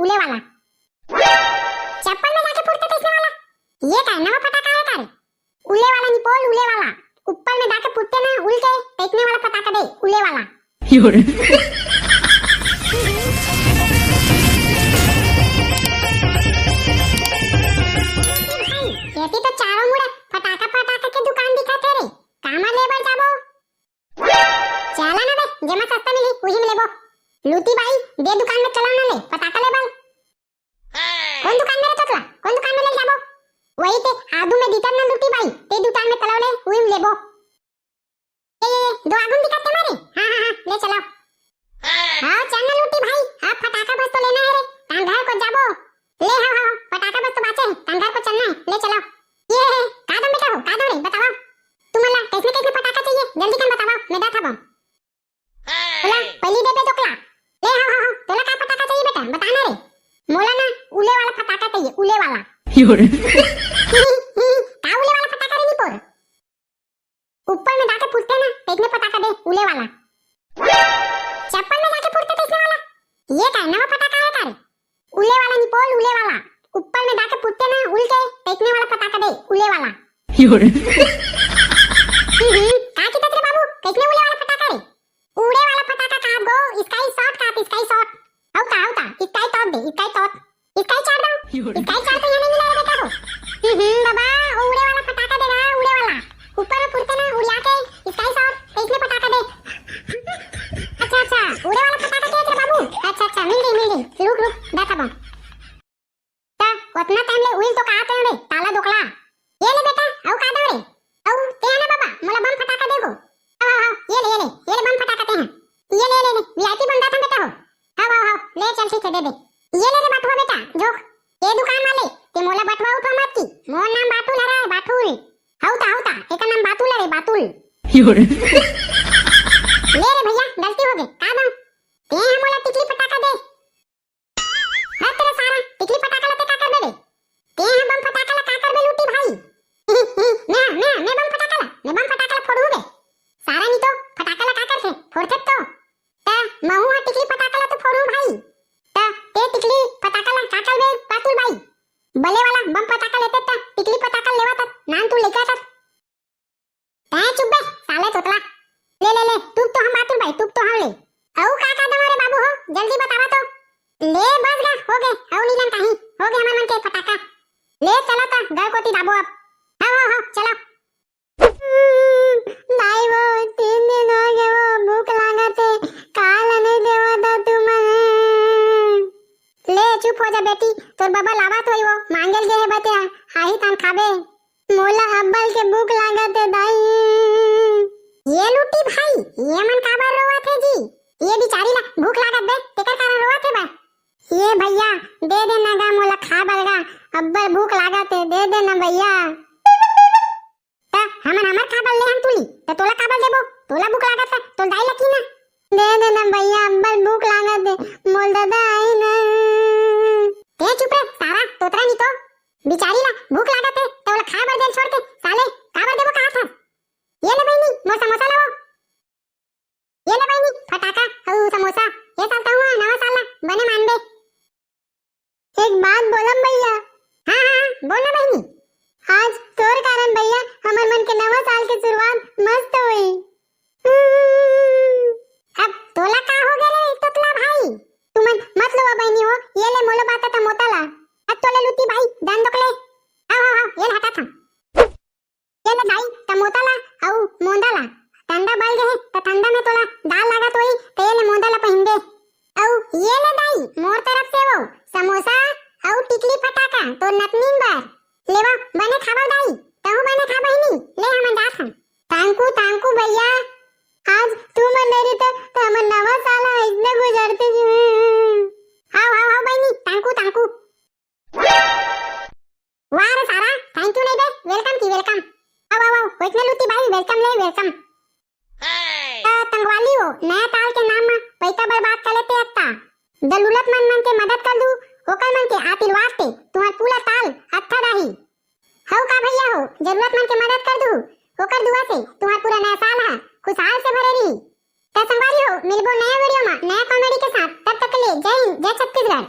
उले वाला। चप्पल में जाके फूटते थे इसने वाला। ये क्या नवा फटाका है तारे? उले वाला नहीं बोल, उले वाला। ऊपर में जाके फूटते ना उल के फेंकने वाला फटाका दे, उले वाला। कहती तो चारों मुड़े फटाका फटाका के दुकान दिखाते रे। कामा लेबर जाबो। चला ना बे, जेमा सस्ता मिली उही में लेबो। लूटी भाई दे दुकान में चलाओ ना ले फटाका लेबल। कौन दुकान में रे तोतला? कौन दुकान में ले जाबो? वही ते आदू में दीतर ना लूटी भाई, ते दुकान में चलाओ ले उही में लेबो। ये दो आगुन दिखाते मारे। हां ले चलाओ। हां चल ना लूटी भाई, अब फटाका बस तो लेना है रे, तान घर को जाबो। ले हां फटाका बस तो बाचे है, तान घर को चलना है, ले चलाओ। ये कादम बेटा हो, कादम रे बताओ। तुम्हाला कैसे कैसे फटाका चाहिए जल्दी कर बताओ, मैं दाता बम। बोला पहली दे तोकला। ले हां तोला का फटाका चाहिए बेटा बताना रे। मोला ना उले वाला फटाका चाहिए, उले वाला। का उले वाला फटाका रे निपोर? ऊपर में जाके फूटते ना फेंकने फटाका दे, उले वाला। चप्पल में जाके फूटते थे इसने वाला। ये क्या नवा फटाका है तारे? उले वाला नहीं बोल, उले वाला। ऊपर में जाके फूटते ना उल के फेंकने वाला फटाका दे, उले वाला। का की तत्रे बाबू कैसे उले वाला फटाका रे? उड़े वाला फटाका काट गो, स्काई शॉट काट, स्काई शॉट। औता स्काई टॉप दे, स्काई टॉप। स्काई चार दो, स्काई चार तो यहाँ नहीं मिला रे बेटा हो। बाबा उड़े वाला फटाका देगा, उड़े वाला। ऊपर में फूटते ना उड़ा के स्काई शॉट फेंकने फटाका दे। अच्छा उड़े वाला फटाका क्या है बाबू? अच्छा मिल गई रुक दाता बम। ता उतना टाइम ले उल तो का आते रे ताला दोकला। ये ले बेटा औ का दो रे औ ते ना बाबा मोला बम फटाका देगो। ये ले बम फटाका ते हैं। ये ले वीआईपी बंदा था बेटा हो। हां ले चल ठीक है दे दे। ये ले रे बाटवा बेटा जो ये दुकान वाले ते मोला बटवा उठवा मत की। मोर नाम बाटुल रे, बाटुल। हौता एका नाम बाटुल रे, बाटुल। ले रे भैया गलती हो गई का दो ते मोला टिकली फटाका दे। हां तेरा सारा टिकली फटाका लते का कर दे ते बम फटाका ला का कर बे लूटी भाई। मैं बम फटाका ला फोड़ू बे सारा नहीं तो फटाका ला का कर थे फोड़ते तो ता महू टिकली फटाका ला तो फोड़ू भाई। ता ते टिकली फटाका ला का कर बे बाटुल भाई। बले वाला बम फटाका लेते ता टिकली फटाका लेवा ता नाम तू लेके आता ता चुप बे साले तोतला। ले तू तो हम बाटुल भाई, तू तो हम ले औ का दमारे बाबू हो जल्दी बतावा तो। ले बस गा हो गए औ नीलन कहीं हो गए हमार मन के फटाका। ले चला ता घर कोती दाबो अब। हां चलो। भाई वो 3 दिन हो गए वो भूख लागत है, काल नहीं देवा था तुम। ले चुप हो जा बेटी, तोर बाबा लावा तो वो मांगल गे है बते आही तान खाबे। मोला अब्बल के भूख लागत है दाई। ये लूटी भाई ये मन काबर रोवत है जी? ये बेचारी ला भूख लागत बे तेकर कारण रोवत है बा। ये भैया दे दे ना गा मोला खा बलगा, अब्बल भूख लागत है दे दे ना भैया। ता हमर खा बल ले हम तुली त तोला काबर देबो? तोला भूख लागत है तो दाई लकी ना दे दे ना भैया, अब्बल भूख लागत है मोल दादा आई ना। ते चुप रे सारा तोतरा नहीं तो बेचारी ला भूख लागत है तो ओला खा बर दे छोड़ के साले काबर देबो कहा था? ये ले बहनी मो समोसा लाओ। ये ले बहनी फटाका औ समोसा। ये सालता हुआ नवा साला बने मान दे। एक बात बोलम भैया। हां बोल ना बहनी। आज तोर कारण भैया हमर मन के नवा साल के शुरुआत मस्त हुई। अब तोला का हो गए रे तोतला भाई? तुमन मत लो बहनी हो, ये ले मोला बाता था मोताला। अब तोले लूटी भाई दान दोकले। हां ये हटा था। ये ले भाई तमोताला औ मोंदाला ठंडा बल गए त ठंडा में तोला दाल लागत होई ते ले मोंदाला पहिन दे। औ ये ले दाई मोर तरफ से वो समोसा औ टिकली फटाका तो नतनीन बार लेवा बने खाबा दाई तहु बने खा बहिनी। ले हम जात हन। तांकू भैया आज तू मन रे त हमर नवा साल इतना गुजरते जी। हां बहिनी तांकू वाह रे सारा थैंक यू नहीं बे वेलकम की वेलकम। आओ कोई लूटी भाई वेलकम। तंगवाली हो नया ताल के नाम में पैसा बर्बाद कर लेते अत्ता। दलुलत मन के मदद कर दू ओकर मन के आतिल वास्ते तुम्हार पूरा ताल अच्छा रही। हौ का भैया हो जरूरतमंद के मदद कर दू ओकर दुआ से तुम्हार पूरा नया साल है खुशहाल से भरे रही। तो संगवारी हो मिलबो नया वीडियो में नया कॉमेडी के साथ। तब तक के लिए जय हिंद जय छत्तीसगढ़।